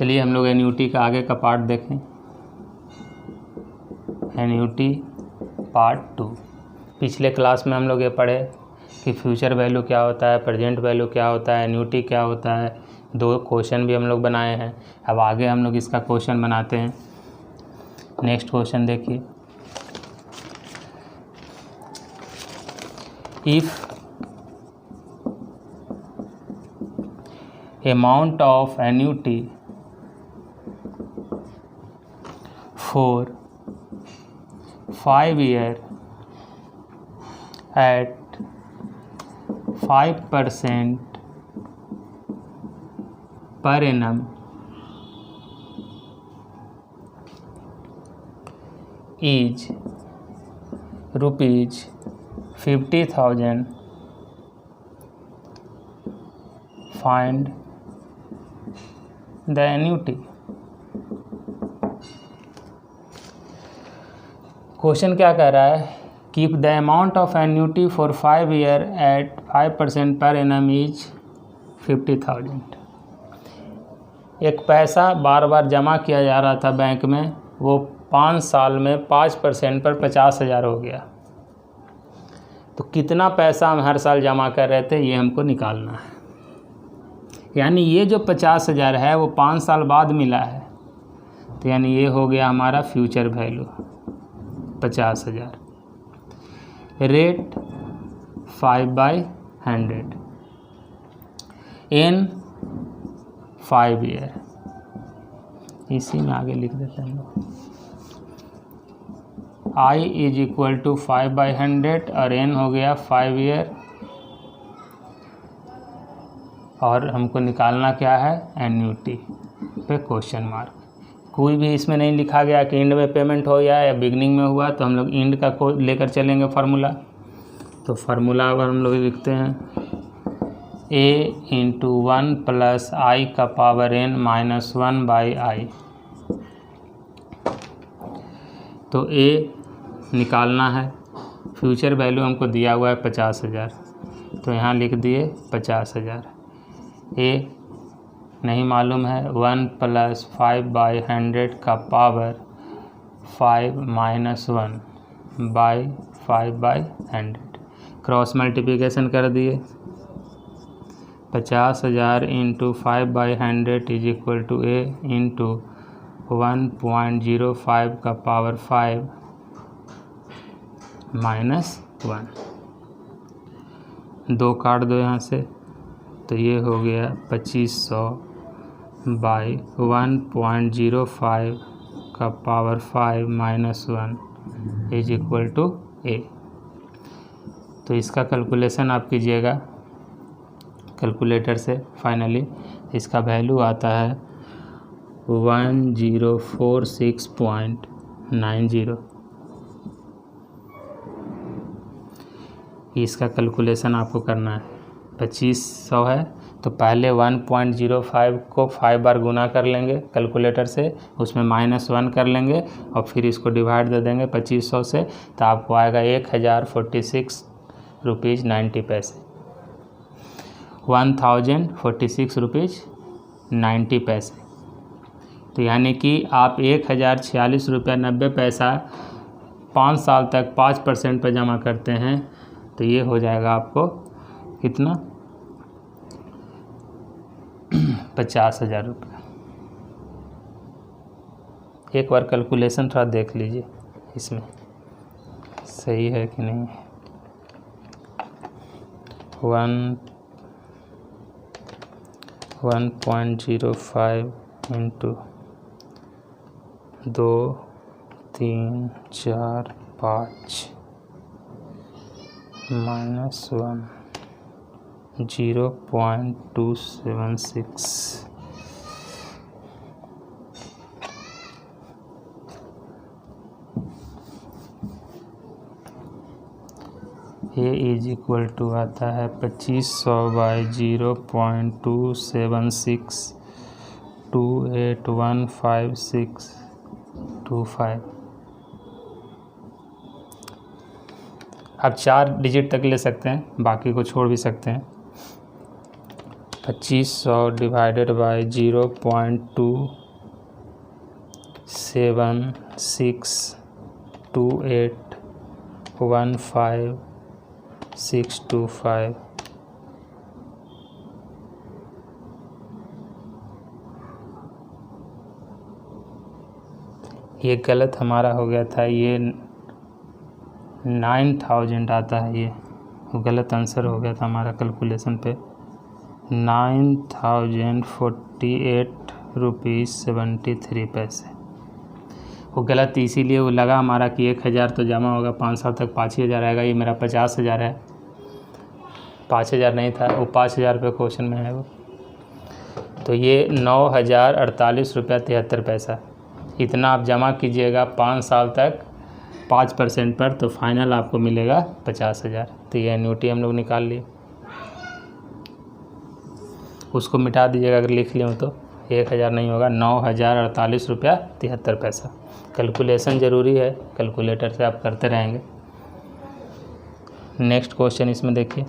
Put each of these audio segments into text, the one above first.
चलिए हम लोग एन्युटी का आगे का पार्ट देखें। Annuity part 2। पिछले क्लास में हम लोग ये पढ़े कि फ्यूचर वैल्यू क्या होता है, प्रेजेंट वैल्यू क्या होता है, एन्युटी क्या होता है। 2 क्वेश्चन भी हम लोग बनाए हैं। अब आगे हम लोग इसका क्वेश्चन बनाते हैं। नेक्स्ट क्वेश्चन देखिए। If amount of annuity for 5 years at 5% per annum is rupees 50,000, find the annuity। Question क्या कह रहा है कि the amount of annuity for 5 year at 5% per annum is 50,000। एक पैसा बार बार जमा किया जा रहा था बैंक में, वो 5 साल में 5% पर 50,000 हो गया। तो कितना पैसा हम हर साल जमा कर रहे थे ये हमको निकालना है। यानी ये जो 50,000 है वो 5 साल बाद मिला है, तो यानी ये हो गया हमारा फ्यूचर वैल्यू 50,000। रेट 5/100 इन 5 ईयर। इसी में आगे लिख देते हैं हम लोग। I = 5/100 और n हो गया 5 ईयर। और हमको निकालना क्या है, एन्युटी पे क्वेश्चन मार्क। कोई भी इसमें नहीं लिखा गया कि इंड में पेमेंट हो या बिगनिंग में हुआ, तो हम लोग इंड का को लेकर चलेंगे फार्मूला। तो फार्मूला अब हम लोग लिखते हैं a × 1 + i⁻n - 1/i। तो a निकालना है, फ्यूचर वैल्यू हमको दिया हुआ है 50,000, तो यहाँ लिख दिए 50,000। a नहीं मालूम है, 1 + 5/100 का पावर 5 - 1/5/100। क्रॉस मल्टीप्लिकेशन कर दिए। 50,000 × 5/100 = a × 1.05 का पावर 5 - 1। 2 काट दो यहाँ से, तो ये हो गया 2500/1.05 का पावर 5 - 1 = a। तो इसका कैलकुलेशन आप कीजिएगा कैलकुलेटर से। फाइनली इसका वैल्यू आता है 1046.90। इसका कैलकुलेशन आपको करना है। 2500 है तो पहले 1.05 को 5 बार गुना कर लेंगे कैलकुलेटर से, उसमें -1 कर लेंगे और फिर इसको डिवाइड दे देंगे 2500 से, तो आपको आएगा 1046 रुपीज़ 90 पैसे। 1046 रुपीज़ 90 पैसे। तो यानी कि आप 1046 रुपया 90 पैसा 5 साल तक 5% पर जमा करते हैं, तो ये हो जाएगा आपको कितना, 50,000 रुपये। एक बार कैलकुलेशन थोड़ा देख लीजिए इसमें सही है कि नहीं। 1.05 × 2, 3, 4, 5 -1 0.276। a = आता है 2500/0.276 2815,625। आप 4 डिजिट तक ले सकते हैं, बाकी को छोड़ भी सकते हैं। 2500 डिवाइडेड बाय 0.2762815,625। ये गलत हमारा हो गया था, ये 9000 आता है, ये गलत आंसर हो गया था हमारा कैलकुलेशन पे। 9048 रुपीज़ 73 पैसे वो गलत, इसीलिए वो लगा हमारा कि 1000 तो जमा होगा 5 साल तक 5000 आएगा, ये मेरा 50,000 है, 5000 नहीं था, वो 5000 रुपये क्वेश्चन में है वो। तो ये 9048 रुपया 73 पैसा, इतना आप जमा कीजिएगा 5 साल तक 5% पर, तो फाइनल आपको मिलेगा 50,000। तो ये एन्युटी हम लोग निकाल लिए। उसको मिटा दीजिएगा अगर लिख लिया तो, 1000 नहीं होगा, 9048 रुपया 73 पैसा। कैलकुलेशन ज़रूरी है, कैलकुलेटर से आप करते रहेंगे। नेक्स्ट क्वेश्चन इसमें देखिए,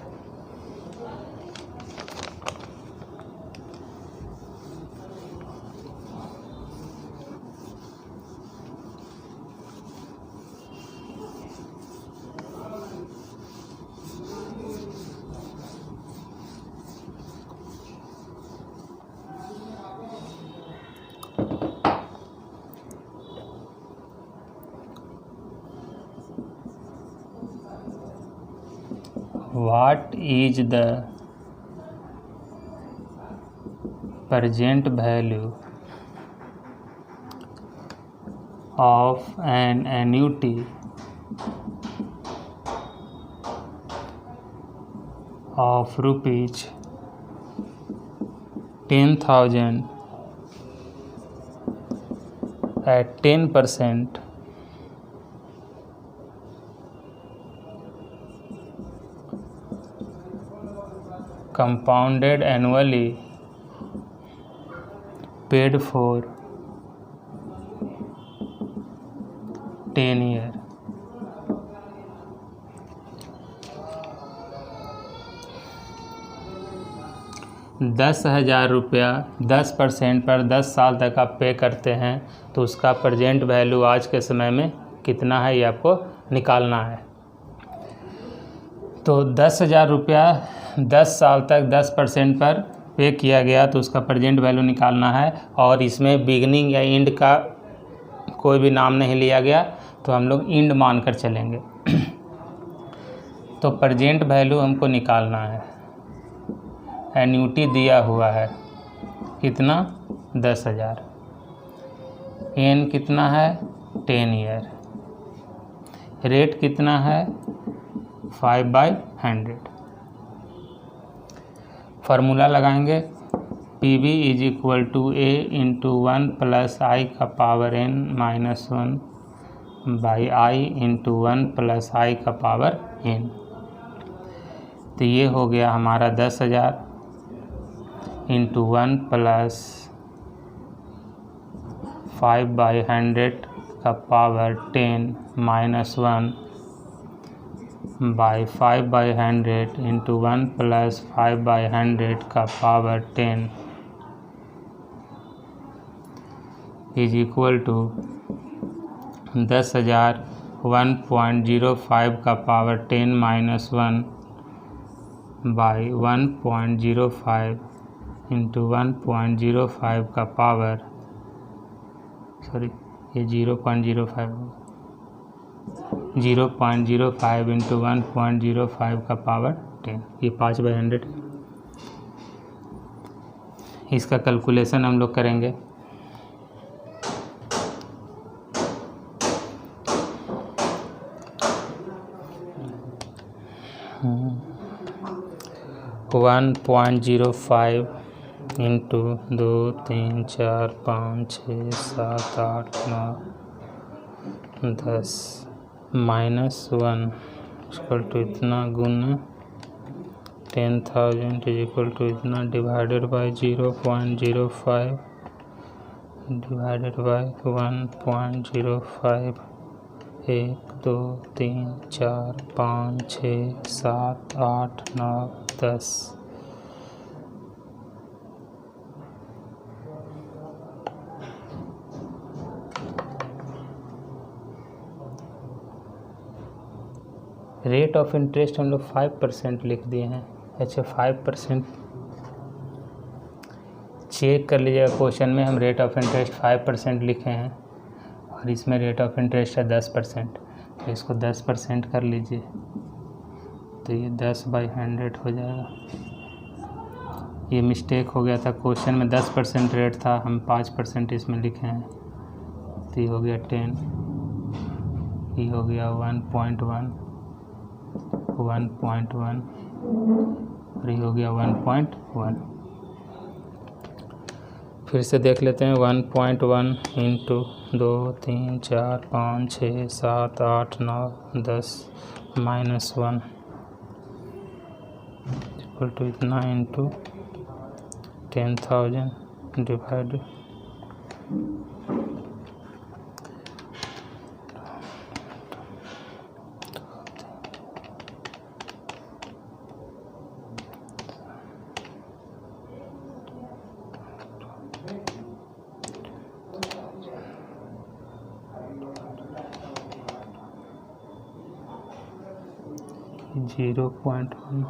what is the present value of an annuity of rupees 10,000 at 10% compounded annually, paid for 10 years? ₹10,000 10% पर 10 साल तक आप पे करते हैं, तो उसका प्रेजेंट वैल्यू आज के समय में कितना है, ये आपको निकालना है। तो ₹10,000 10 साल तक 10% पर पे किया गया, तो उसका प्रेजेंट वैल्यू निकालना है। और इसमें बिगनिंग या एंड का कोई भी नाम नहीं लिया गया, तो हम लोग एंड मान कर चलेंगे। तो प्रेजेंट वैल्यू हमको निकालना है। एन्युटी दिया हुआ है कितना, 10,000, एन कितना है 10 ईयर, रेट कितना है 5/100। फार्मूला लगाएंगे, PV = A × 1 + I का power n - 1 by I × 1 + I का पावर n। तो ये हो गया हमारा 10,000 × 1 + 5/100 का पावर 10 - 1 बाई 5/100 × 1 + 5/100 का पावर 10 = 10,000 1.05 का पावर 10 - 1 बाई 1.05 × 1.05 का पावर, सॉरी ये 0.05 0.05 × 1.05 का पावर 10, ये 5/100। इसका कैलकुलेशन हम लोग करेंगे। वन 1.05 × 2 3 4 5 6 7 8 9 10 -1 = इतना गुना 10,000 = इतना divided by 0.05 divided by 1.05। 1 2 3 4 5 6 7 8 9 10 rate of interest हम लोग 5% लिख दिए हैं। अच्छा 5% चेक कर लीजिएगा, क्वेश्चन में हम रेट ऑफ इंटरेस्ट 5% लिखे हैं और इसमें रेट ऑफ इंटरेस्ट है 10%, तो इसको 10% कर लीजिए तो ये 10/100 हो जाएगा। ये मिस्टेक हो गया था, क्वेश्चन में 10% रेट था, हम 5% इसमें लिखे हैं, तो ये हो गया 10, ये हो गया 1.1 और ये हो गया 1.1। फिर से देख लेते हैं। 1.1 इंटू 2 3 4 5 6 7 8 9 10 -1 इक्वल टू इतना इंटू 10,000 डिवाइड 0.1।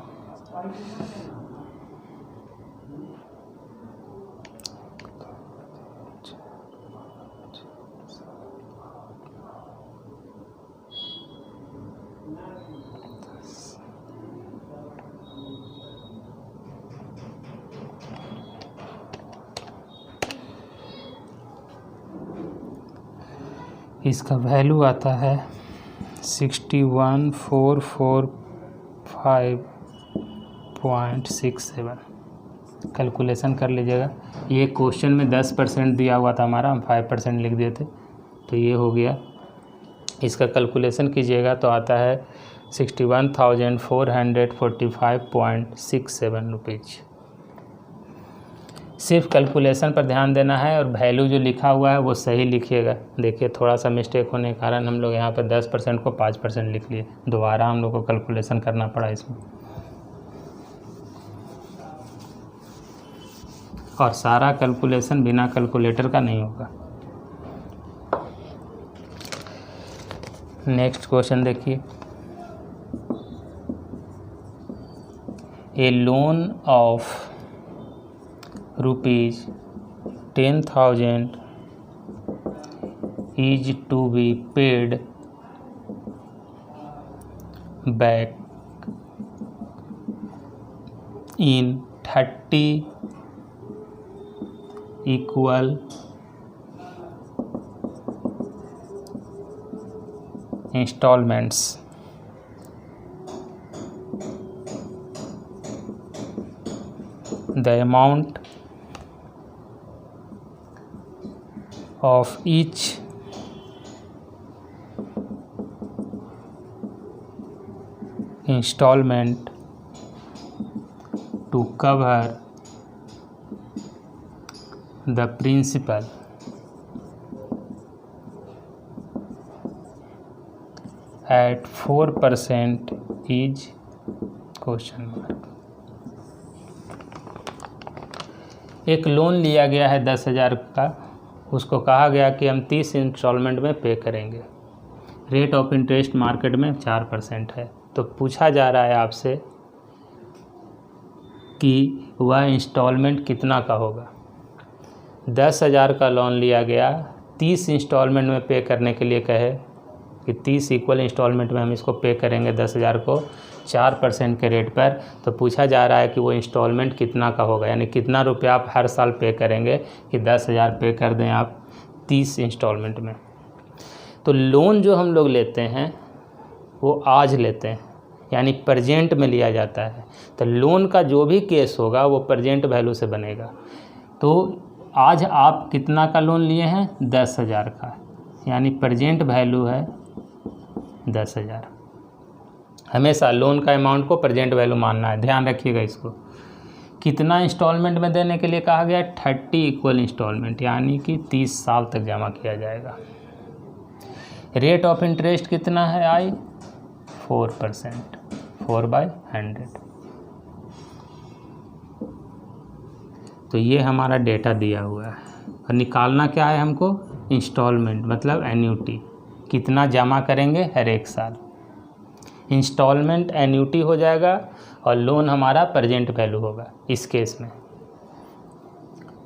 इसका वैल्यू आता है 61,445.67। कैलकुलेशन कर लीजिएगा। ये क्वेश्चन में 10% दिया हुआ था हमारा, हम 5% लिख दिए थे, तो ये हो गया। इसका कैलकुलेशन कीजिएगा तो आता है 61,445.67 रुपीज़। सिर्फ कैलकुलेशन पर ध्यान देना है और वैल्यू जो लिखा हुआ है वो सही लिखिएगा। देखिए थोड़ा सा मिस्टेक होने के कारण हम लोग यहाँ पर 10% को 5% लिख लिए, दोबारा हम लोग को कैलकुलेशन करना पड़ा इसमें। और सारा कैलकुलेशन बिना कैलकुलेटर का नहीं होगा। नेक्स्ट क्वेश्चन देखिए। ए loan of ₹10,000 is to be paid back in 30 equal installments. The amount of each installment to cover the principal at 4% is question mark। एक लोन लिया गया है 10,000 का, उसको कहा गया कि हम 30 इंस्टॉलमेंट में पे करेंगे। रेट ऑफ इंटरेस्ट मार्केट में 4% है, तो पूछा जा रहा है आपसे कि वह इंस्टॉलमेंट कितना का होगा। 10,000 का लोन लिया गया, 30 इंस्टॉलमेंट में पे करने के लिए कहे कि 30 इक्वल इंस्टॉलमेंट में हम इसको पे करेंगे 10,000 को 4% के रेट पर। तो पूछा जा रहा है कि वो इंस्टॉलमेंट कितना का होगा, यानी कितना रुपया आप हर साल पे करेंगे कि 10,000 पे कर दें आप 30 इंस्टॉलमेंट में। तो लोन जो हम लोग लेते हैं वो आज लेते हैं, यानी प्रेजेंट में लिया जाता है। तो लोन का जो भी केस होगा वो प्रेजेंट वैल्यू से बनेगा। तो आज आप कितना का लोन लिए हैं? 10,000 का, यानी प्रेजेंट वैल्यू है 10,000। हमेशा लोन का अमाउंट को प्रेजेंट वैल्यू मानना है, ध्यान रखिएगा इसको। कितना इंस्टॉलमेंट में देने के लिए कहा गया? 30 इक्वल इंस्टॉलमेंट, यानी कि 30 साल तक जमा किया जाएगा। रेट ऑफ इंटरेस्ट कितना है? आई 4%, 4/100। तो ये हमारा डेटा दिया हुआ है और निकालना क्या है हमको? इंस्टॉलमेंट मतलब एन्युटी, कितना जमा करेंगे हर एक साल। इंस्टॉलमेंट एन्यूटी हो जाएगा और लोन हमारा प्रेजेंट वैल्यू होगा इस केस में।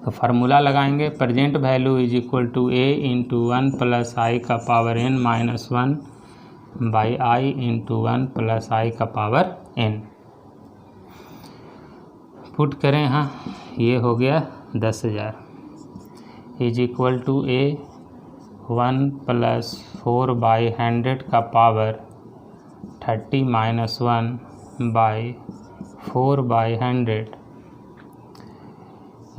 तो फार्मूला लगाएंगे, present value is equal to A into 1 plus आई का power n minus 1 by I into 1 plus आई का पावर n। पुट करें, हाँ ये हो गया 10,000 is equal to A 1 plus 4 by 100 का power 30 minus 1 by 4 by 100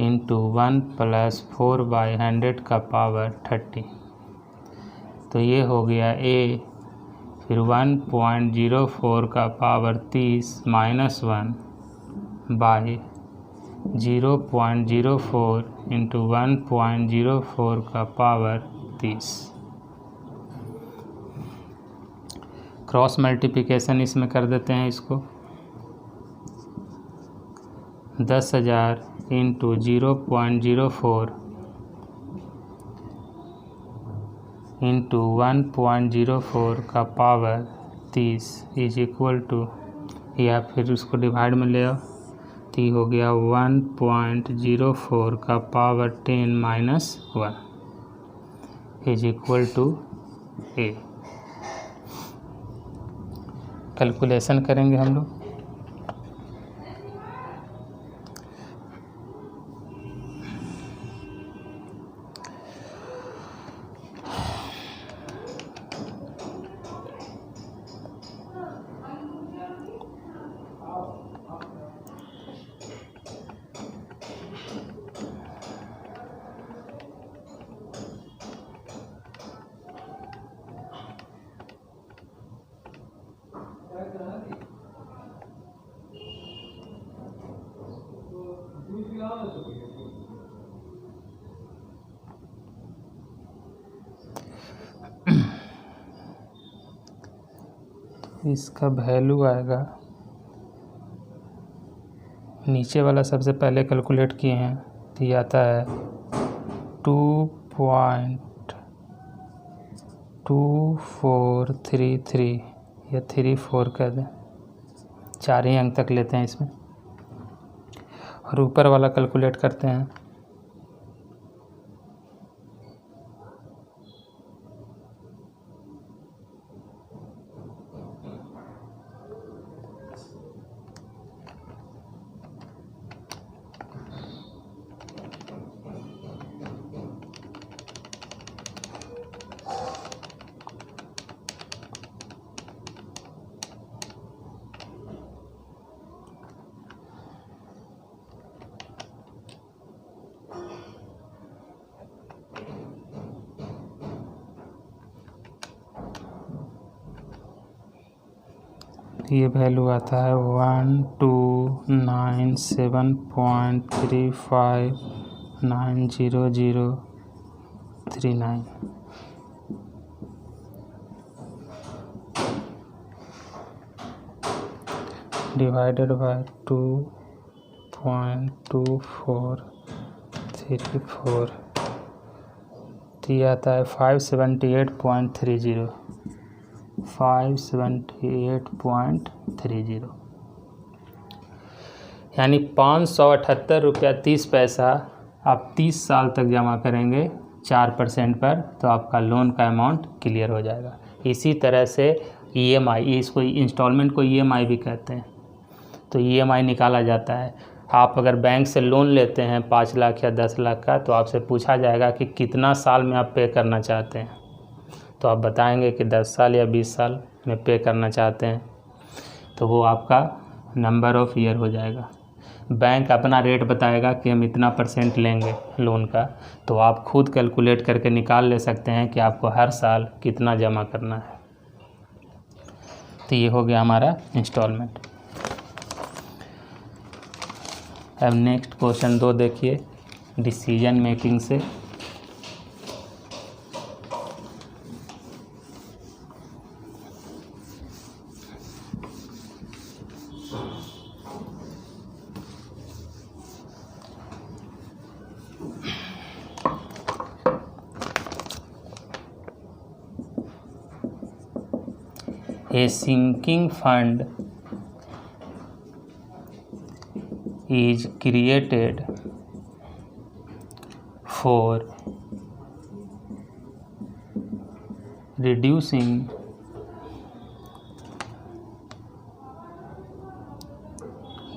into 1 plus 4 by 100 का power 30। तो ये हो गया ए, फिर 1.04 का पावर 30 माइनस 1 बाई 0.04 इंटू 1.04 का पावर 30। क्रॉस मल्टीप्लिकेशन इसमें कर देते हैं इसको, 10,000 इंटू 0.04 इंटू 1.04 का पावर 30 इज इक्वल टू, या फिर उसको डिवाइड में ले आओ, तो हो गया 1.04 का power 10 minus 1 is equal to A. Calculation करेंगे हम लोग। इसका वैल्यू आएगा, नीचे वाला सबसे पहले कैलकुलेट किए हैं तो ये आता है 2.2433, या 34 कर दें, 4 ही अंक तक लेते हैं इसमें। और ऊपर वाला कैलकुलेट करते हैं, ये वैल्यू आता है 1297.35900039 डिवाइडेड बाय 2.2434, तो ये आता है 578.30, 578.30, यानी 578 रुपया 30 पैसा आप 30 साल तक जमा करेंगे 4% पर, तो आपका लोन का अमाउंट क्लियर हो जाएगा। इसी तरह से EMI, इसको इंस्टॉलमेंट को EMI भी कहते हैं, तो EMI निकाला जाता है। आप अगर बैंक से लोन लेते हैं 5 लाख या 10 लाख का, तो आपसे पूछा जाएगा कि कितना साल में आप पे करना चाहते हैं, तो आप बताएंगे कि 10 साल या 20 साल में पे करना चाहते हैं, तो वो आपका नंबर ऑफ़ ईयर हो जाएगा। बैंक अपना रेट बताएगा कि हम इतना % लेंगे लोन का, तो आप खुद कैलकुलेट करके निकाल ले सकते हैं कि आपको हर साल कितना जमा करना है। तो ये हो गया हमारा इंस्टॉलमेंट। अब नेक्स्ट क्वेश्चन 2 देखिए, डिसीजन मेकिंग से। A sinking fund is created for reducing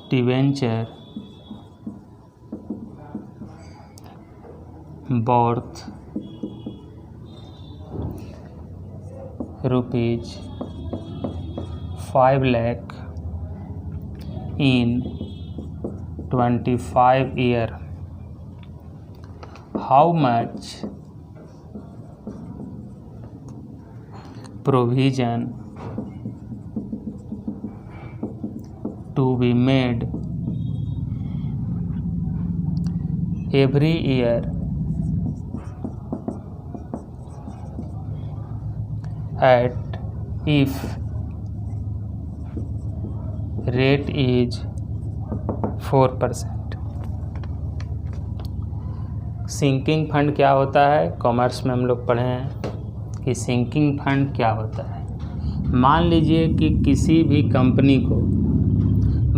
debenture worth rupees 5 lakh in 25 years. How much provision to be made every year at if rate is 4%. Sinking fund क्या होता है? Commerce में हम लोग पढ़े हैं कि सिंकिंग फंड क्या होता है। मान लीजिए कि किसी भी कंपनी को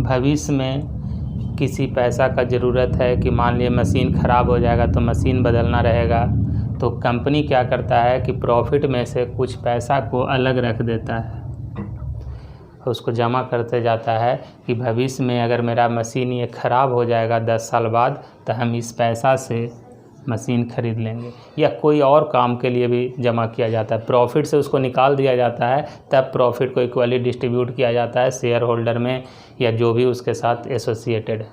भविष्य में किसी पैसा का ज़रूरत है कि मान लीजिए मशीन ख़राब हो जाएगा तो मशीन बदलना रहेगा, तो कंपनी क्या करता है कि प्रॉफिट में से कुछ पैसा को अलग रख देता है, उसको जमा करते जाता है कि भविष्य में अगर मेरा मशीन ये ख़राब हो जाएगा 10 साल बाद तो हम इस पैसा से मशीन ख़रीद लेंगे, या कोई और काम के लिए भी जमा किया जाता है। प्रॉफिट से उसको निकाल दिया जाता है, तब प्रॉफिट को इक्वली डिस्ट्रीब्यूट किया जाता है शेयर होल्डर में या जो भी उसके साथ एसोसिएटेड है।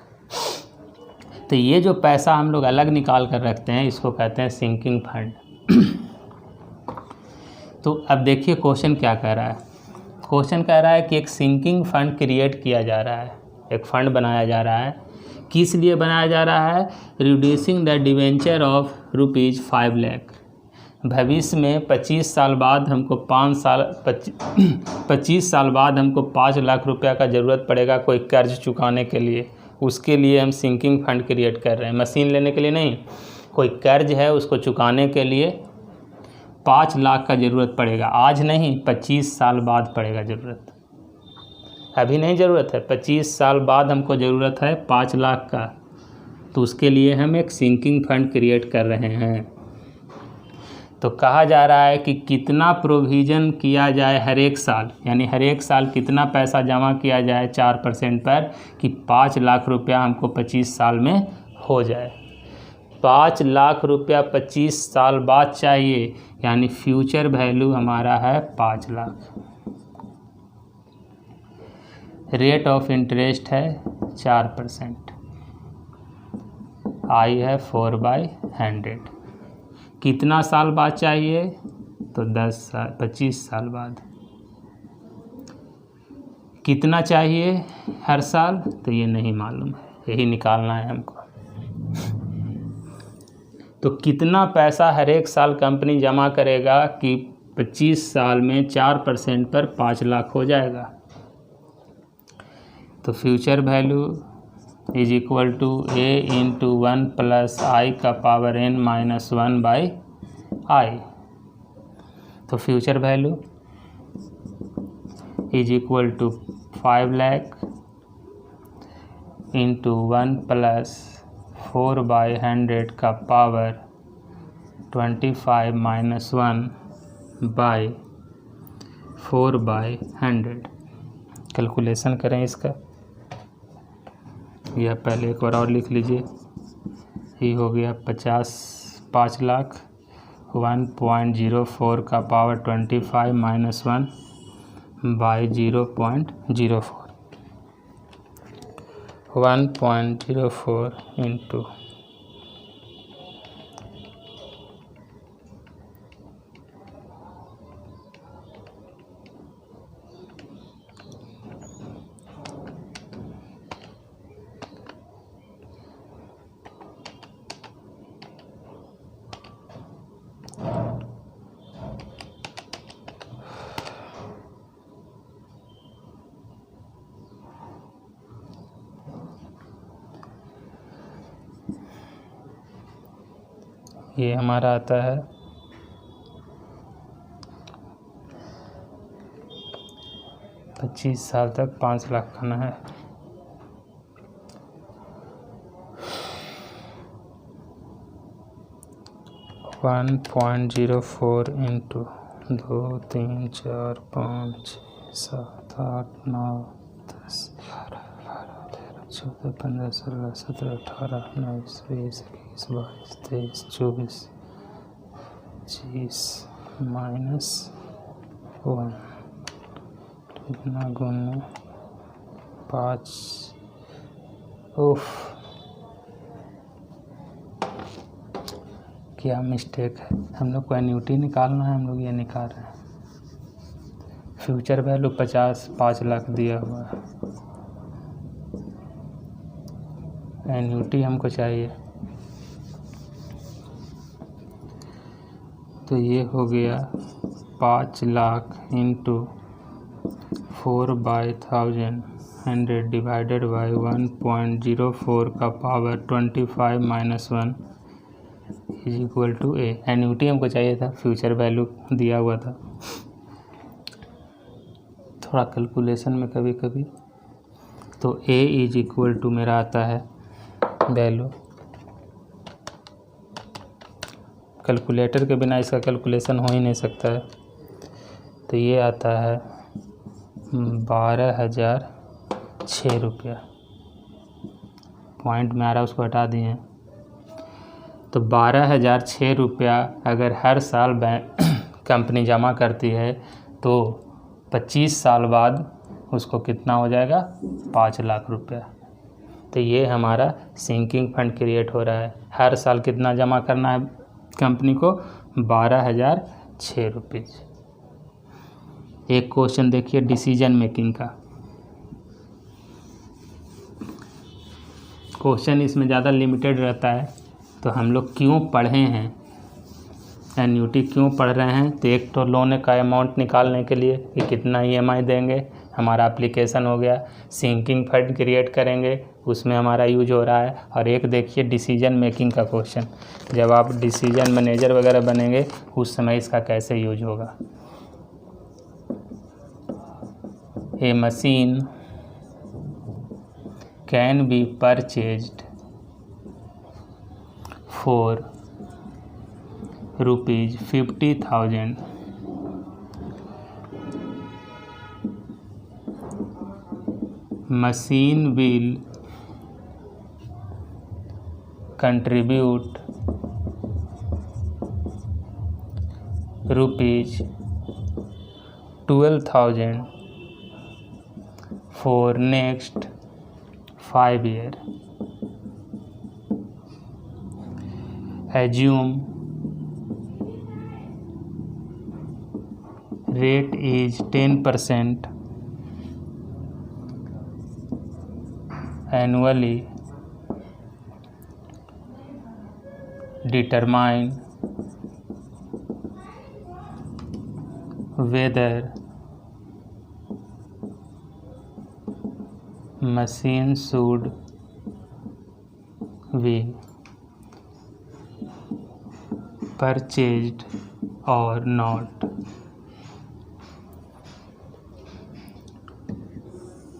तो ये जो पैसा हम लोग अलग निकाल कर रखते हैं इसको कहते हैं सिंकिंग फंड। तो अब देखिए क्वेश्चन क्या कह रहा है। क्वेश्चन कह रहा है कि एक सिंकिंग फंड क्रिएट किया जा रहा है, एक फंड बनाया जा रहा है। किस लिए बनाया जा रहा है? Reducing the debenture of rupees 5 lakh. भविष्य में 25 साल बाद हमको 25 साल बाद हमको 5 लाख रुपया का ज़रूरत पड़ेगा कोई कर्ज चुकाने के लिए। उसके लिए हम सिंकिंग फंड क्रिएट कर रहे हैं, मशीन लेने के लिए नहीं। कोई कर्ज है उसको चुकाने के लिए 5 लाख का ज़रूरत पड़ेगा, आज नहीं 25 साल बाद पड़ेगा ज़रूरत, अभी नहीं ज़रूरत है, 25 साल बाद हमको ज़रूरत है 5 लाख का। तो उसके लिए हम एक सिंकिंग फंड क्रिएट कर रहे हैं। तो कहा जा रहा है कि कितना प्रोविज़न किया जाए हर एक साल, यानी हर एक साल कितना पैसा जमा किया जाए 4% पर कि 5 लाख रुपया हमको 25 साल में हो जाए। 5 लाख रुपया 25 साल बाद चाहिए, यानी फ्यूचर वैल्यू हमारा है 5 लाख। रेट ऑफ इंटरेस्ट है 4%, आई है 4/100। कितना साल बाद चाहिए? तो 25 साल बाद। कितना चाहिए हर साल? तो ये नहीं मालूम है, यही निकालना है हमको। तो कितना पैसा हर एक साल कंपनी जमा करेगा कि 25 साल में 4% पर 5 लाख हो जाएगा। तो future value is equal to a into 1 plus आई का पावर n माइनस 1/i। तो future value is equal to 5 lakh into 1 plus 4/100 का पावर 25 माइनस 1/4/100। कैलकुलेशन करें इसका, यह पहले एक बार और लिख लीजिए। ये हो गया 5 लाख 1.04 का पावर 25 माइनस 1/0.04 1.04 इंटू ये हमारा आता है 25 साल तक 5 लाख खाना है। वन 0.04 इंटू 2 3 4 5 6 7 8 9 10 11 12 13 14 15 16 17 18 19 20 21 22 23 24 25 माइनस 1 कितना गुना 5। उफ, क्या मिस्टेक है। हम लोग को एन्युटी निकालना है, हम लोग ये निकाल रहे हैं। फ्यूचर वैल्यू 5 लाख दिया हुआ है, एन्युटी हमको चाहिए। तो ये हो गया 5 लाख इंटू 4/1000 100 डिवाइडेड बाई 1.04 का power 25 minus 1 is equal to A. Annuity हमको चाहिए था, फ्यूचर वैल्यू दिया हुआ था। थोड़ा कैलकुलेशन में कभी कभी तो ए इज इक्वल टू मेरा आता है वैल्यू, कैलकुलेटर के बिना इसका कैलकुलेशन हो ही नहीं सकता है। तो ये आता है 12,006 रुपया। पॉइंट में आ रहा है, उसको हटा दिए। तो 12,006 रुपया अगर हर साल बैंक कंपनी जमा करती है तो 25 साल बाद उसको कितना हो जाएगा, 5 लाख रुपया। तो ये हमारा सिंकिंग फंड क्रिएट हो रहा है। हर साल कितना जमा करना है कंपनी को, 12,006 रुपीज़। एक क्वेश्चन देखिए डिसीजन मेकिंग का। क्वेश्चन इसमें ज़्यादा लिमिटेड रहता है। तो हम लोग क्यों पढ़े हैं, एन्युटी क्यों पढ़ रहे हैं? तो एक तो लोन का अमाउंट निकालने के लिए कि कितना EMI देंगे, हमारा एप्लीकेशन हो गया। सिंकिंग फंड क्रिएट करेंगे, उसमें हमारा यूज हो रहा है। और एक देखिए डिसीजन मेकिंग का क्वेश्चन, जब आप डिसीजन मैनेजर वगैरह बनेंगे उस समय इसका कैसे यूज होगा। A machine can be purchased for rupees 50,000 machine will contribute rupees 12,000 for next 5 years. Assume rate is 10% annually. Determine whether machine should be purchased or not.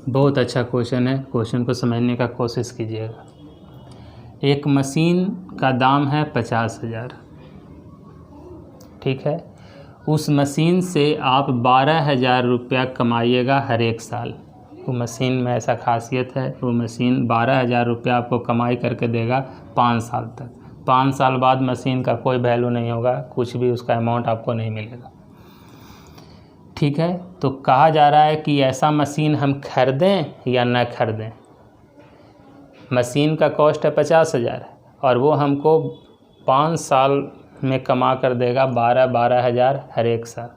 बहुत अच्छा क्वेश्चन है, क्वेश्चन को समझने का कोशिश कीजिएगा। एक मशीन का दाम है 50,000, ठीक है। उस मशीन से आप 12,000 रुपया कमाइएगा हर एक साल। वो मशीन में ऐसा खासियत है, वो मशीन 12,000 रुपया आपको कमाई करके देगा 5 साल तक। 5 साल बाद मशीन का कोई वैल्यू नहीं होगा, कुछ भी उसका अमाउंट आपको नहीं मिलेगा, ठीक है। तो कहा जा रहा है कि ऐसा मशीन हम खरीदें या न खरीदें। मशीन का कॉस्ट है 50,000 और वो हमको 5 साल में कमा कर देगा 12,000 हर एक साल,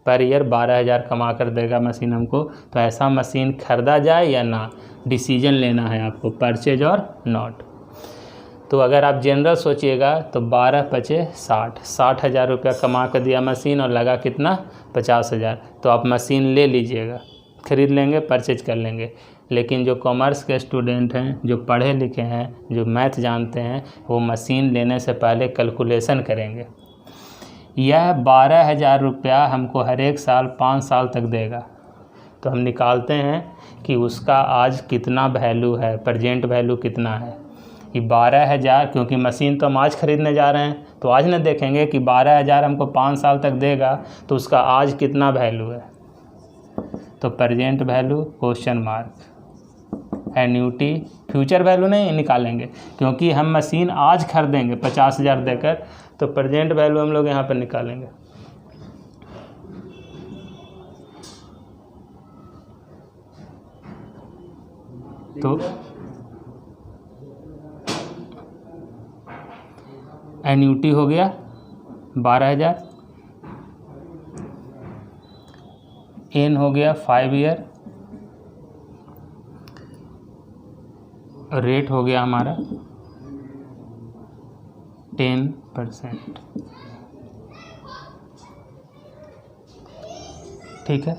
पर ईयर 12,000 कमा कर देगा मशीन हमको। तो ऐसा मशीन खरीदा जाए या ना, डिसीजन लेना है आपको, परचेज और नॉट। तो अगर आप जनरल सोचिएगा तो 60,000 रुपया कमा कर दिया मशीन और लगा कितना, 50,000। तो आप मशीन ले लीजिएगा, खरीद लेंगे, परचेज कर लेंगे। लेकिन जो कॉमर्स के स्टूडेंट हैं, जो पढ़े लिखे हैं, जो मैथ जानते हैं, वो मशीन लेने से पहले कैलकुलेशन करेंगे। यह 12,000 रुपया हमको हर एक साल 5 साल तक देगा। तो हम निकालते हैं कि उसका आज कितना वैल्यू है, प्रेजेंट वैल्यू कितना है। ये 12,000, क्योंकि मशीन तो हम आज ख़रीदने जा रहे हैं, तो आज न देखेंगे कि 12,000 हमको 5 साल तक देगा, तो उसका आज कितना वैल्यू है। तो present value question mark, annuity future value नहीं निकालेंगे, क्योंकि हम मशीन आज खरीदेंगे 50,000 देकर, तो प्रेजेंट वैल्यू हम लोग यहाँ पर निकालेंगे। तो एन्यूटी हो गया 12,000, एन हो गया 5 ईयर, रेट हो गया हमारा 10%। ठीक है,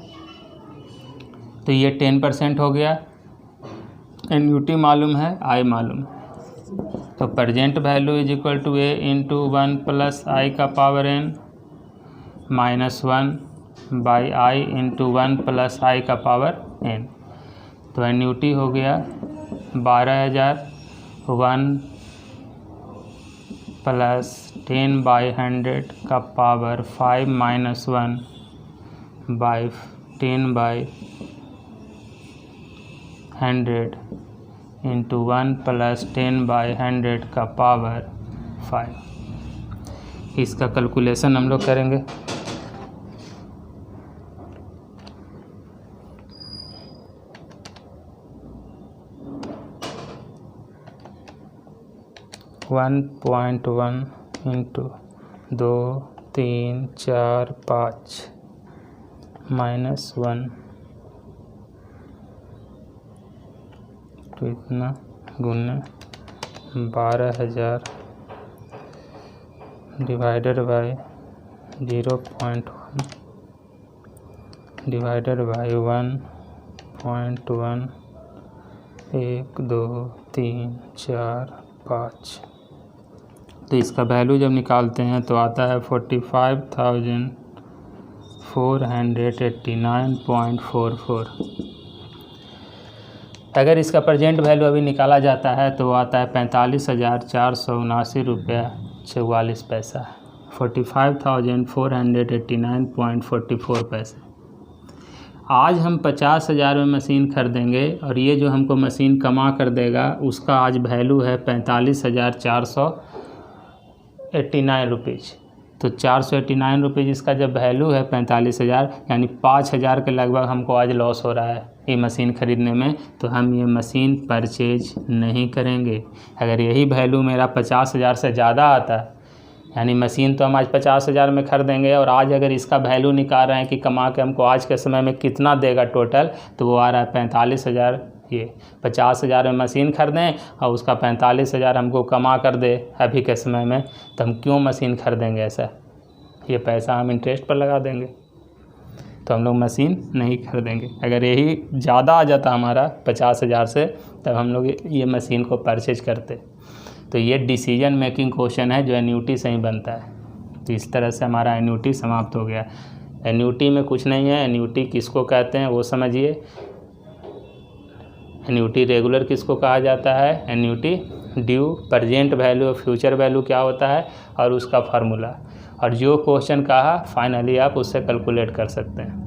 तो ये 10% हो गया। एन्यूटी मालूम है, आई मालूम है, तो present value is equal to A into 1 plus आई का power n minus 1 by I into 1 plus आई का पावर n। तो एन्यूटी हो गया 12,000, 1 प्लस 10 बाई 100 का power 5 minus 1 by 10 by 100 into 1 plus 10 by 100 का पावर 5। इसका कैलकुलेशन हम लोग करेंगे। वन 1.1 इंटू 2 3 4 5 माइनस 1, तो इतना गुना 12,000 डिवाइडेड बाई 0.1 डिवाइडेड बाई 1.1, 1 2 3 4 5। तो इसका वैल्यू जब निकालते हैं तो आता है 45,489.44। अगर इसका प्रेजेंट वैल्यू अभी निकाला जाता है तो आता है 45,479 रुपया 44 पैसा, 45,489.44 पैसे। आज हम 50,000 में मशीन खरीदेंगे और ये जो हमको मशीन कमा कर देगा उसका आज वैल्यू है 45,489 रुपीज़। तो 489 रुपीज़ इसका जब वैल्यू है 45,000, यानी 5,000 के लगभग हमको आज लॉस हो रहा है ये मशीन ख़रीदने में, तो हम ये मशीन परचेज नहीं करेंगे। अगर यही वैल्यू मेरा 50,000 से ज़्यादा आता है, यानी मशीन तो हम आज 50,000 में खरीदेंगे और आज अगर इसका वैल्यू निकाल रहे हैं कि कमा के हमको आज के समय में कितना देगा टोटल, तो वो आ रहा है 45,000। ये 50,000 में मशीन खरीदें और उसका 45,000 हमको कमा कर दे अभी के समय में, तो हम क्यों मशीन खरीदेंगे ऐसा। ये पैसा हम इंटरेस्ट पर लगा देंगे, तो हम लोग मशीन नहीं खरीदेंगे। अगर यही ज़्यादा आ जाता हमारा 50,000 से, तब हम लोग ये मशीन को परचेज करते। तो ये डिसीजन मेकिंग क्वेश्चन है जो एन्यूटी से ही बनता है। तो इस तरह से हमारा एन्यूटी समाप्त हो गया। एन्यूटी में कुछ नहीं है। एन्यूटी किसको कहते हैं वो समझिए। एन्यूटी रेगुलर किसको कहा जाता है, एन्यूटी ड्यू, प्रेजेंट वैल्यू और फ्यूचर वैल्यू क्या होता है और उसका फार्मूला, और जो क्वेश्चन कहा फाइनली आप उससे कैलकुलेट कर सकते हैं।